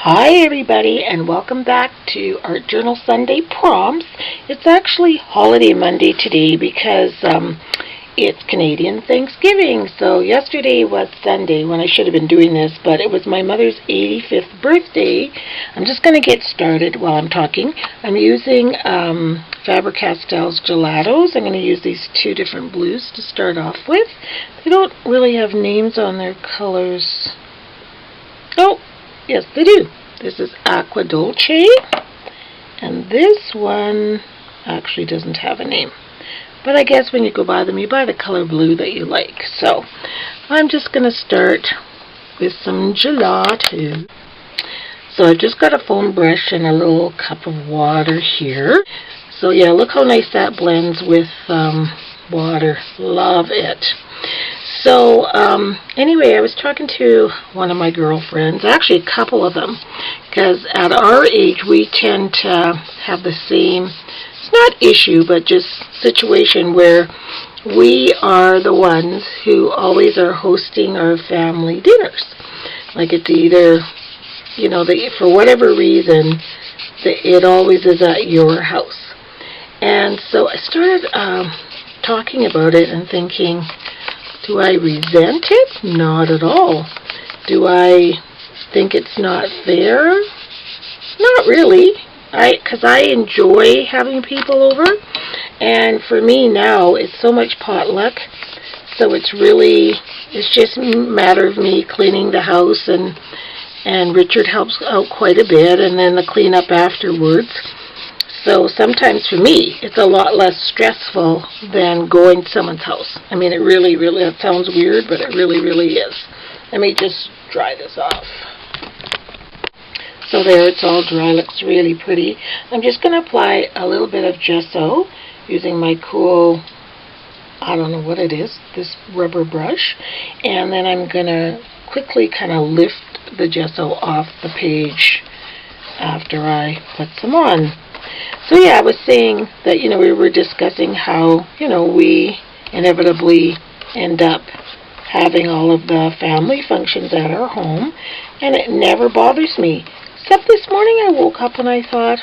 Hi everybody, and welcome back to Art Journal Sunday Prompts. It's actually holiday Monday today because it's Canadian Thanksgiving. So yesterday was Sunday when I should have been doing this, but it was my mother's 85th birthday. I'm just going to get started while I'm talking. I'm using Faber-Castell's Gelatos. I'm going to use these two different blues to start off with. They don't really have names on their colors. Oh! Yes, they do. This is Aqua Dolce, and this one actually doesn't have a name. But I guess when you go buy them, you buy the color blue that you like. So I'm just going to start with some gelato. So I've just got a foam brush and a little cup of water here. So yeah, look how nice that blends with water. Love it. So, anyway, I was talking to one of my girlfriends, actually a couple of them, because at our age we tend to have the same, it's not issue, but just situation where we are the ones who always are hosting our family dinners. Like it's either, you know, for whatever reason, it always is at your house. And so I started talking about it and thinking, do I resent it? Not at all. Do I think it's not fair? Not really. Because I enjoy having people over. And for me now, it's so much potluck. So it's just a matter of me cleaning the house. And Richard helps out quite a bit. And then the cleanup afterwards. So sometimes for me, it's a lot less stressful than going to someone's house. I mean, it really, it sounds weird, but it really, really is. Let me just dry this off. So there, it's all dry, looks really pretty. I'm just going to apply a little bit of gesso using my cool, I don't know what it is, this rubber brush. And then I'm going to quickly kind of lift the gesso off the page after I put some on. So yeah, I was saying that, we were discussing how, we inevitably end up having all of the family functions at our home, and it never bothers me. Except this morning I woke up and I thought,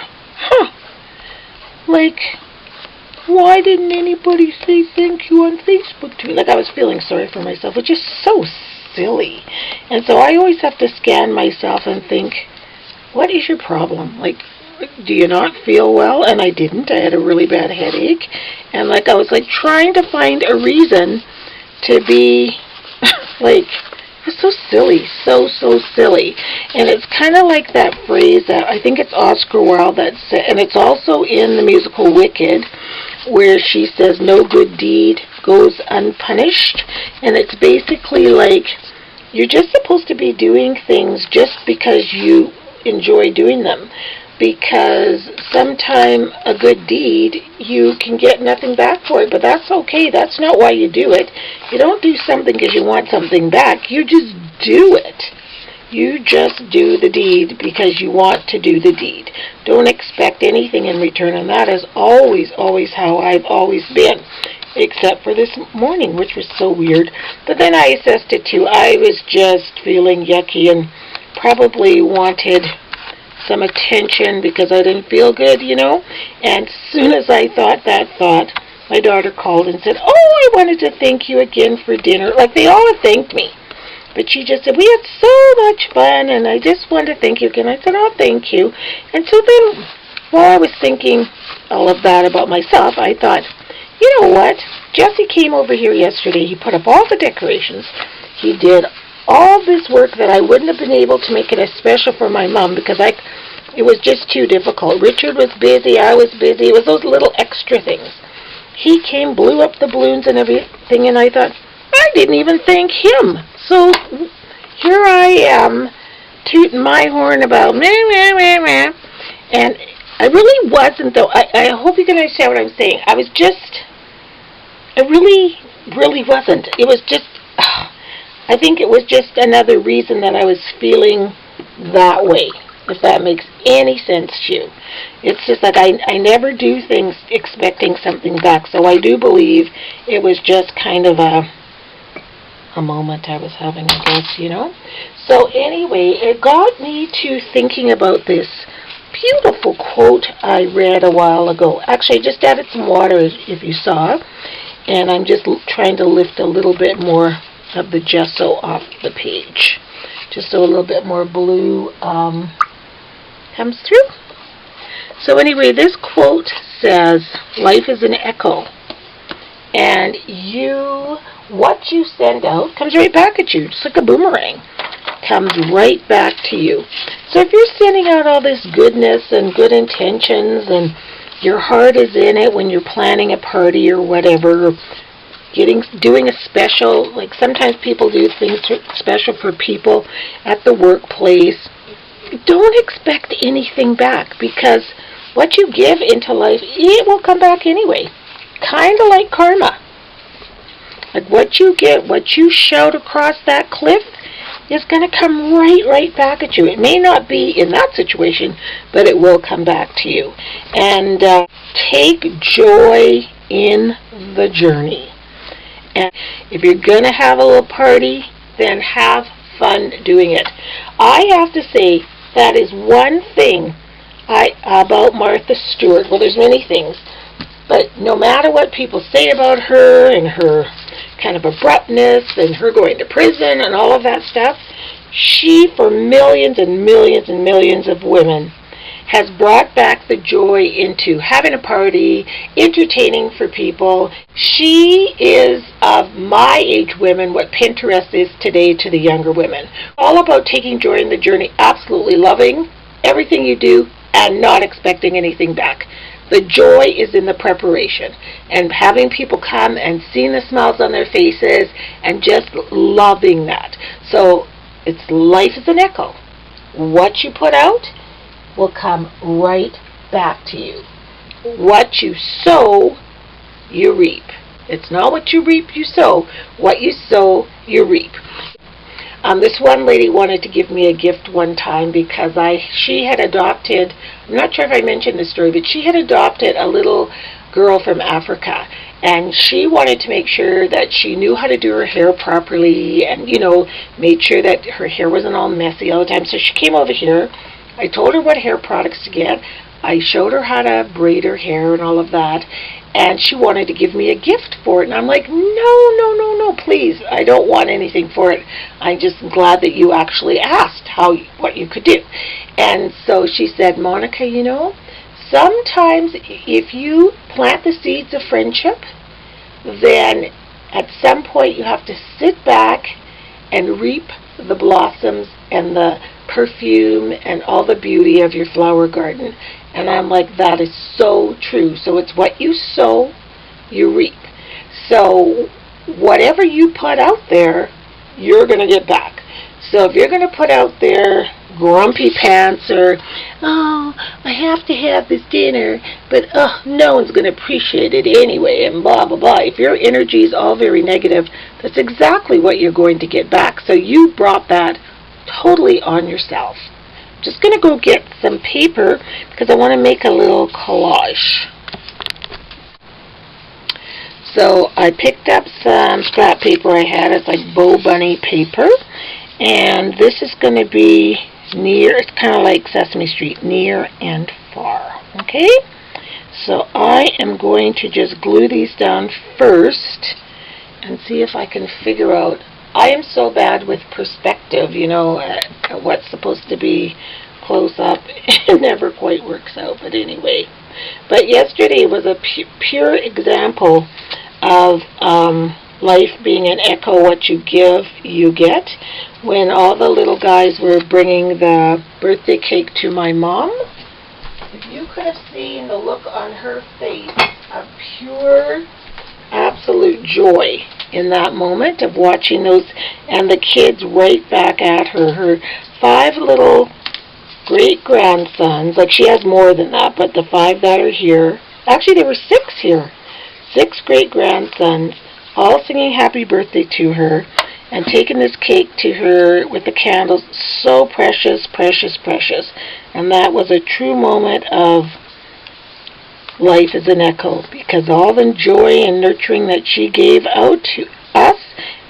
why didn't anybody say thank you on Facebook to me? Like I was feeling sorry for myself, which is so silly. And so I always have to scan myself and think, what is your problem? Like, do you not feel well? And I didn't. I had a really bad headache. And I was trying to find a reason to be it's so silly. So silly. And it's kind of like that phrase that I think it's Oscar Wilde that said, and it's also in the musical Wicked, where she says no good deed goes unpunished. And it's basically like you're just supposed to be doing things just because you enjoy doing them. Because sometime a good deed, you can get nothing back for it, but that's okay. That's not why you do it. You don't do something because you want something back. You just do it. You just do the deed because you want to do the deed. Don't expect anything in return, and that is always how I've always been, except for this morning, which was so weird. But then I assessed it too. I was just feeling yucky and probably wanted some attention because I didn't feel good, And as soon as I thought that thought, my daughter called and said, oh, I wanted to thank you again for dinner. They all have thanked me. But she just said, we had so much fun, and I just wanted to thank you again. I said, oh, thank you. And so then, while I was thinking all of that about myself, I thought, you know what? Jesse came over here yesterday. He put up all the decorations. He did all this work that I wouldn't have been able to make it as special for my mom because it was just too difficult. Richard was busy, I was busy. It was those little extra things. He came, blew up the balloons and everything, and I thought, I didn't even thank him. So here I am, tooting my horn about meh, meh, meh, meh. And I really wasn't, though. I hope you can understand what I'm saying. I really wasn't. It was just, I think it was just another reason that I was feeling that way, if that makes any sense to you. It's just I never do things expecting something back, so I do believe it was just kind of a moment I was having, I guess, you know. So anyway, it got me to thinking about this beautiful quote I read a while ago. Actually, I just added some water, if you saw, and I'm just trying to lift a little bit more of the gesso off the page, just so a little bit more blue comes through. So anyway, this quote says, life is an echo, and what you send out comes right back at you, just like a boomerang. Comes right back to you. So if you're sending out all this goodness and good intentions and your heart is in it when you're planning a party or whatever, doing a special, like sometimes people do things special for people at the workplace, don't expect anything back, because what you give into life, it will come back anyway. Kind of like karma. Like what you get, what you shout across that cliff, is going to come right back at you. It may not be in that situation, but it will come back to you. And take joy in the journey. And if you're going to have a little party, then have fun doing it. I have to say, that is one thing about Martha Stewart. Well, there's many things, but no matter what people say about her and her kind of abruptness and her going to prison and all of that stuff, she, for millions and millions and millions of women, has brought back the joy into having a party, entertaining for people. She is, of my age women, what Pinterest is today to the younger women. All about taking joy in the journey, absolutely loving everything you do and not expecting anything back. The joy is in the preparation and having people come and seeing the smiles on their faces and just loving that. So it's life is an echo. What you put out will come right back to you. What you sow, you reap. It's not what you reap, you sow. What you sow, you reap. This one lady wanted to give me a gift one time because she had adopted, I'm not sure if I mentioned this story, but she had adopted a little girl from Africa, and she wanted to make sure that she knew how to do her hair properly and, made sure that her hair wasn't all messy all the time. So she came over here. I told her what hair products to get. I showed her how to braid her hair and all of that, and she wanted to give me a gift for it. And I'm like, no, please. I don't want anything for it. I'm just glad that you actually asked what you could do. And so she said, Monica, sometimes if you plant the seeds of friendship, then at some point you have to sit back and reap the blossoms and the perfume and all the beauty of your flower garden. And I'm like, that is so true. So it's what you sow, you reap. So whatever you put out there, you're going to get back. So if you're going to put out there grumpy pants or, oh, I have to have this dinner, but no one's going to appreciate it anyway, and blah, blah, blah. If your energy is all very negative, that's exactly what you're going to get back. So you brought that totally on yourself. I'm just going to go get some paper because I want to make a little collage. So I picked up some scrap paper I had. It's like Bow Bunny paper. And this is going to be near, it's kind of like Sesame Street, near and far. Okay? So I am going to just glue these down first and see if I can figure out. I am so bad with perspective, what's supposed to be close up. It never quite works out, but anyway. But yesterday was a pure example of life being an echo. What you give, you get. When all the little guys were bringing the birthday cake to my mom, if you could have seen the look on her face of pure, absolute joy in that moment of watching those, and the kids right back at her. Her 5 little great-grandsons, like she has more than that, but the 5 that are here, actually there were 6 here, 6 great-grandsons, all singing happy birthday to her, and taking this cake to her with the candles. So precious, precious, precious. And that was a true moment of life is an echo, because all the joy and nurturing that she gave out to us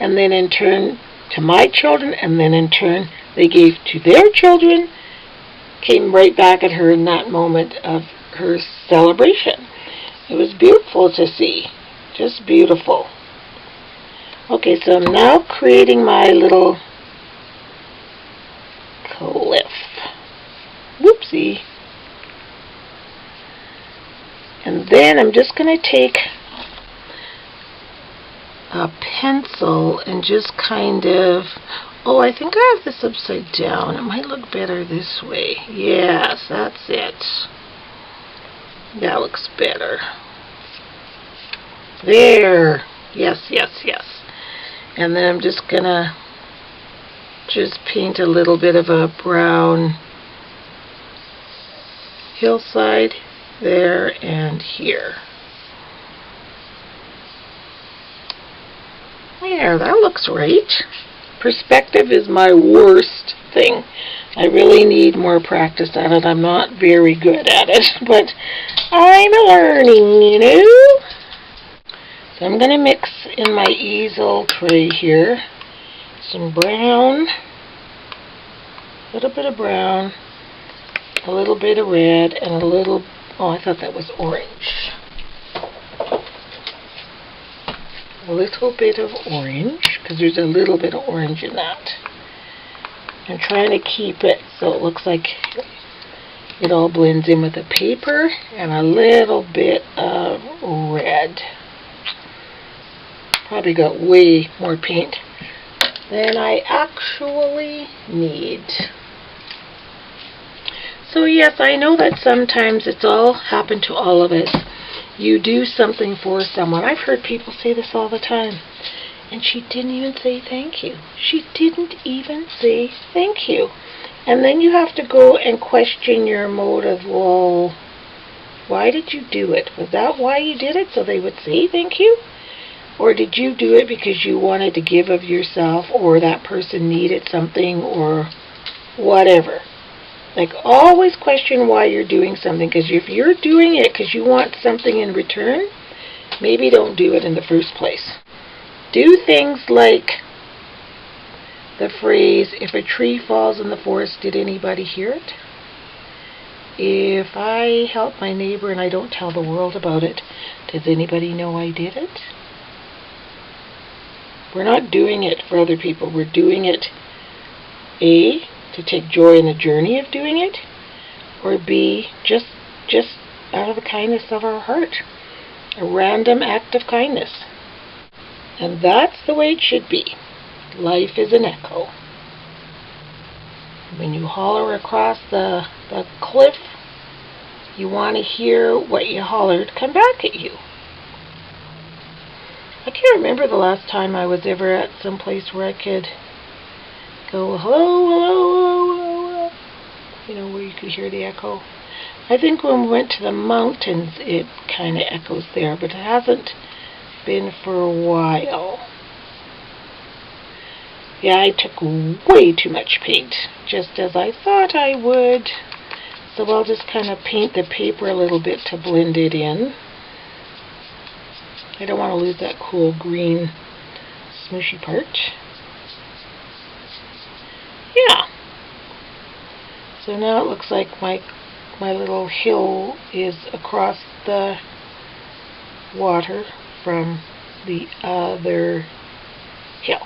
and then in turn to my children, and then in turn they gave to their children, came right back at her in that moment of her celebration. It was beautiful to see, just beautiful. Okay, so I'm now creating my little cliff. Whoopsie. And then I'm just going to take a pencil and just kind of, oh, I think I have this upside down. It might look better this way. Yes, that's it. That looks better. There. Yes, yes, yes. And then I'm just going to just paint a little bit of a brown hillside there and here. There, that looks right. Perspective is my worst thing. I really need more practice at it. I'm not very good at it, but I'm learning, you know. So I'm going to mix in my easel tray here some brown, a little bit of brown, a little bit of red, and a little, oh, I thought that was orange. A little bit of orange, because there's a little bit of orange in that. I'm trying to keep it so it looks like it all blends in with the paper, and a little bit of red. Probably got way more paint than I actually need. So yes, I know that sometimes it's all happened to all of us. You do something for someone. I've heard people say this all the time. And she didn't even say thank you. She didn't even say thank you. And then you have to go and question your motive. Well, why did you do it? Was that why you did it? So they would say thank you? Or did you do it because you wanted to give of yourself, or that person needed something, or whatever? Like, always question why you're doing something, because if you're doing it because you want something in return, maybe don't do it in the first place. Do things like the phrase, if a tree falls in the forest, did anybody hear it? If I help my neighbor and I don't tell the world about it, does anybody know I did it? We're not doing it for other people. We're doing it, A, to take joy in the journey of doing it, or B, just out of the kindness of our heart. A random act of kindness. And that's the way it should be. Life is an echo. When you holler across the cliff, you want to hear what you hollered come back at you. I can't remember the last time I was ever at some place where I could go, hello, hello, hello, hello, you know, where you could hear the echo. I think when we went to the mountains, it kind of echoes there, but it hasn't been for a while. Yeah, I took way too much paint, just as I thought I would. So I'll just kind of paint the paper a little bit to blend it in. I don't want to lose that cool green smooshy part. Yeah. So now it looks like my little hill is across the water from the other hill.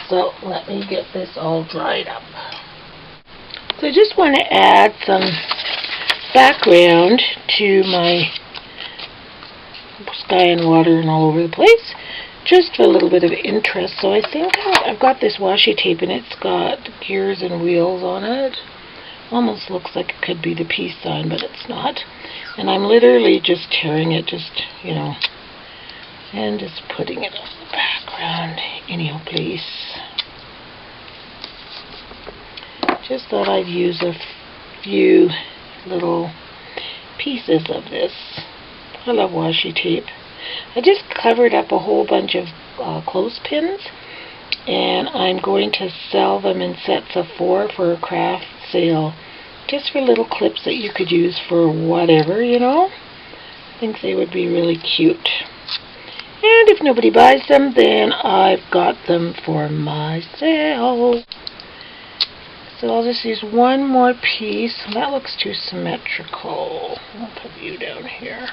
So let me get this all dried up. So I just want to add some background to my sky and water and all over the place, just for a little bit of interest. So I think I've got this washi tape and it's got gears and wheels on it. Almost looks like it could be the peace sign, but it's not. And I'm literally just tearing it, just, you know, and just putting it on the background anyhow place. Just thought I'd use a few little pieces of this. I love washi tape. I just covered up a whole bunch of clothespins, and I'm going to sell them in sets of 4 for a craft sale, just for little clips that you could use for whatever, you know. I think they would be really cute. And if nobody buys them, then I've got them for myself. So I'll just use one more piece. That looks too symmetrical. I'll put you down here.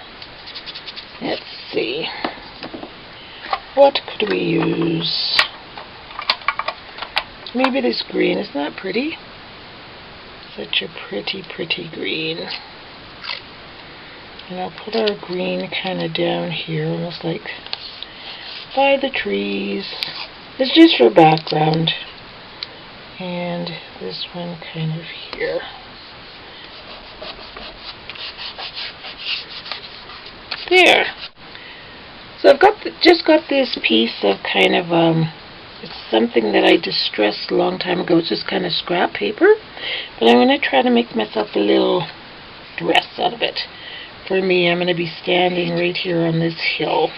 Let's see. What could we use? Maybe this green. Isn't that pretty? Such a pretty, pretty green. And I'll put our green kind of down here, almost like by the trees. It's just for background. And this one kind of here. There. So I've just got this piece of kind of it's something that I distressed a long time ago. It's just kind of scrap paper, but I'm going to try to make myself a little dress out of it. For me, I'm going to be standing right here on this hill.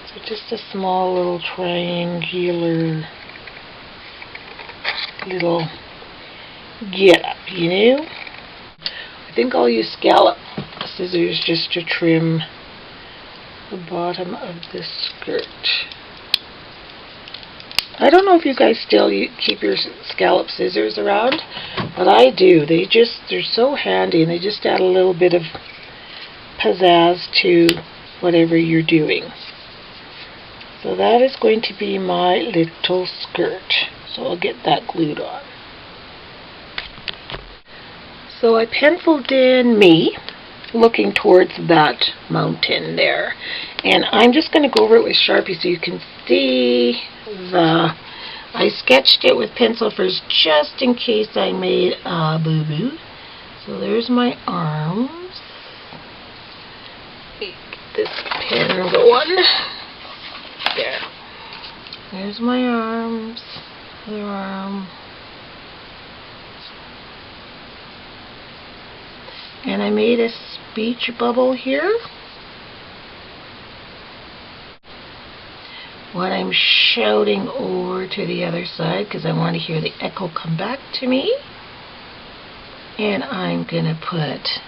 So just a small little triangular little get up, you know. I think I'll use scallop scissors just to trim the bottom of this skirt. I don't know if you guys still keep your scallop scissors around, but I do. They're so handy, and they just add a little bit of pizzazz to whatever you're doing. So that is going to be my little skirt. So I'll get that glued on. So I penciled in me looking towards that mountain there. And I'm just going to go over it with Sharpie so you can see I sketched it with pencil first just in case I made a boo-boo. So there's my arms. Get this pen going. There. There's my arms. Other arm. And I made a speech bubble here. What I'm shouting over to the other side because I want to hear the echo come back to me. And I'm going to put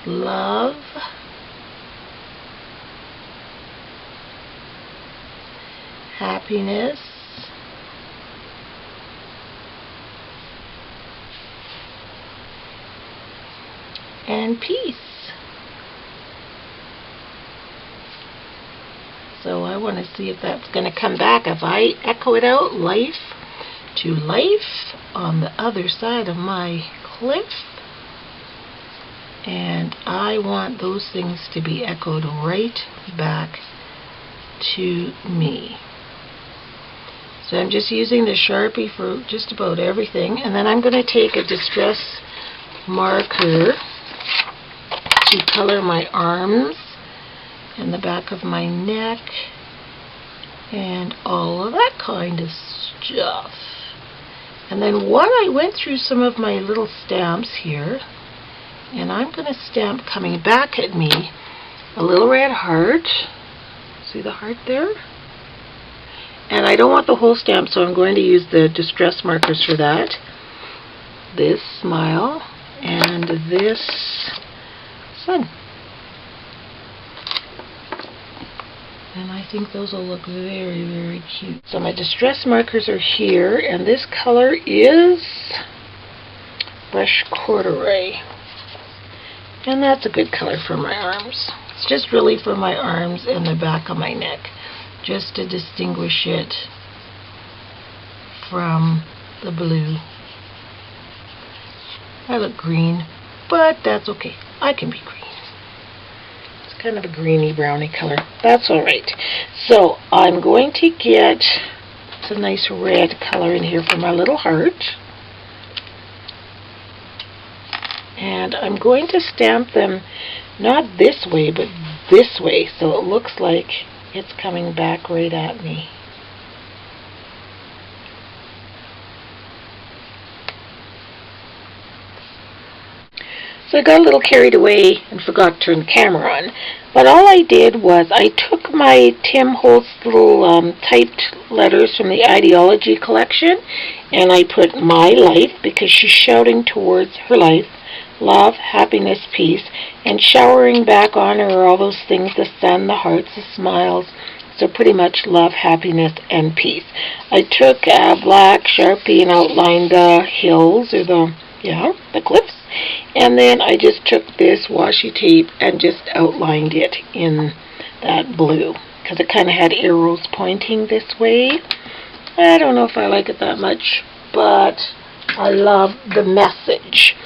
love, happiness, and peace. So I want to see if that's going to come back. If I echo it out, life to life on the other side of my cliff. And I want those things to be echoed right back to me. So I'm just using the Sharpie for just about everything. And then I'm going to take a distress marker to color my arms and the back of my neck and all of that kind of stuff. And then I went through some of my little stamps here, and I'm going to stamp coming back at me a little red heart. See the heart there? And I don't want the whole stamp, so I'm going to use the distress markers for that. This smile and this sun. And I think those will look very, very cute. So my distress markers are here, and this color is Brush Corduroy. And that's a good color for my arms. It's just really for my arms and the back of my neck, just to distinguish it from the blue. I look green, but that's okay. I can be green. Kind of a greeny browny color. That's alright. So I'm going to get some nice red color in here for my little heart. And I'm going to stamp them not this way, but this way, so it looks like it's coming back right at me. So I got a little carried away and forgot to turn the camera on. But all I did was I took my Tim Holtz little typed letters from the Ideology collection, and I put my life, because she's shouting towards her life, love, happiness, peace, and showering back on her all those things, the sun, the hearts, the smiles. So pretty much love, happiness, and peace. I took a black Sharpie and outlined the hills, or the cliffs. And then I just took this washi tape and just outlined it in that blue, because it kind of had arrows pointing this way. I don't know if I like it that much, but I love the message.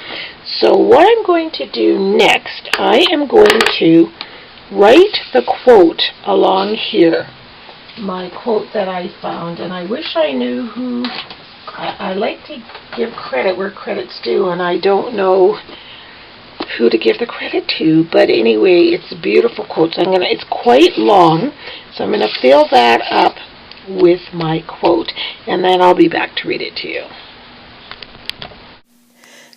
So what I'm going to do next, I am going to write the quote along here, my quote that I found, and I wish I knew who. I like to give credit where credit's due, and I don't know who to give the credit to, but anyway, it's a beautiful quote. So it's quite long, so I'm gonna fill that up with my quote, and then I'll be back to read it to you.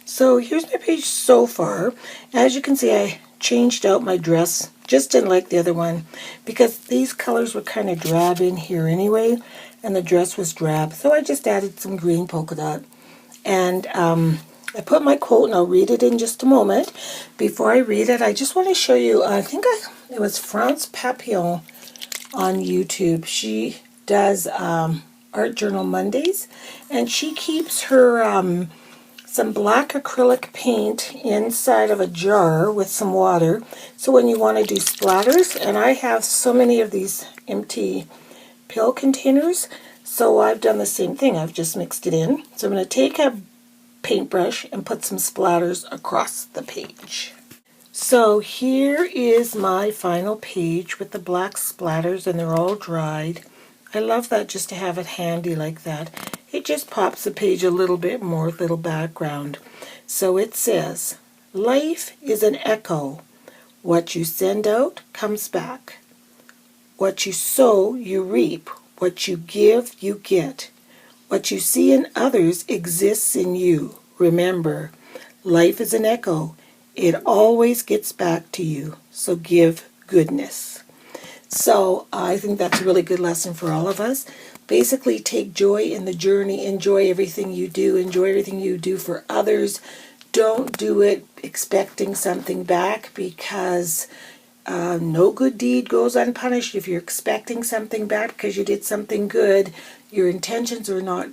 So here's my page so far. As you can see, I changed out my dress. Just didn't like the other one because these colors were kind of drab in here anyway, and the dress was drab. So I just added some green polka dot. And I put my quote, and I'll read it in just a moment. Before I read it, I just want to show you, it was France Papillon on YouTube. She does Art Journal Mondays, and she keeps her some black acrylic paint inside of a jar with some water. So when you want to do splatters, and I have so many of these empty pill containers, so I've done the same thing. I've just mixed it in. So I'm going to take a paintbrush and put some splatters across the page. So here is my final page with the black splatters, and they're all dried. I love that, just to have it handy like that. It just pops the page a little bit more, little background. So it says, life is an echo. What you send out comes back. What you sow, you reap. What you give, you get. What you see in others exists in you. Remember, life is an echo. It always gets back to you. So give goodness. So I think that's a really good lesson for all of us. Basically, take joy in the journey. Enjoy everything you do. Enjoy everything you do for others. Don't do it expecting something back, because no good deed goes unpunished. If you're expecting something back because you did something good, your intentions are not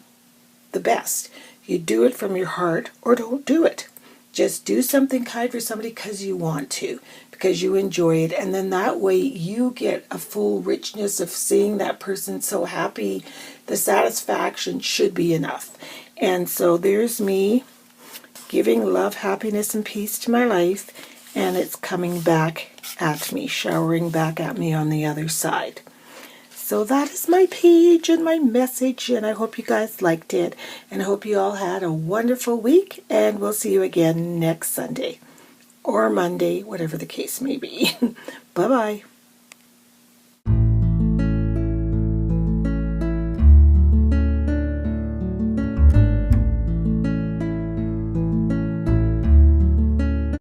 the best. You do it from your heart, or don't do it. Just do something kind for somebody because you want to, because you enjoy it, and then that way you get a full richness of seeing that person so happy. The satisfaction should be enough. And so there's me giving love, happiness, and peace to my life, and it's coming back at me, showering back at me on the other side. So that is my page and my message, and I hope you guys liked it, and I hope you all had a wonderful week, and we'll see you again next Sunday or Monday, whatever the case may be. Bye-bye.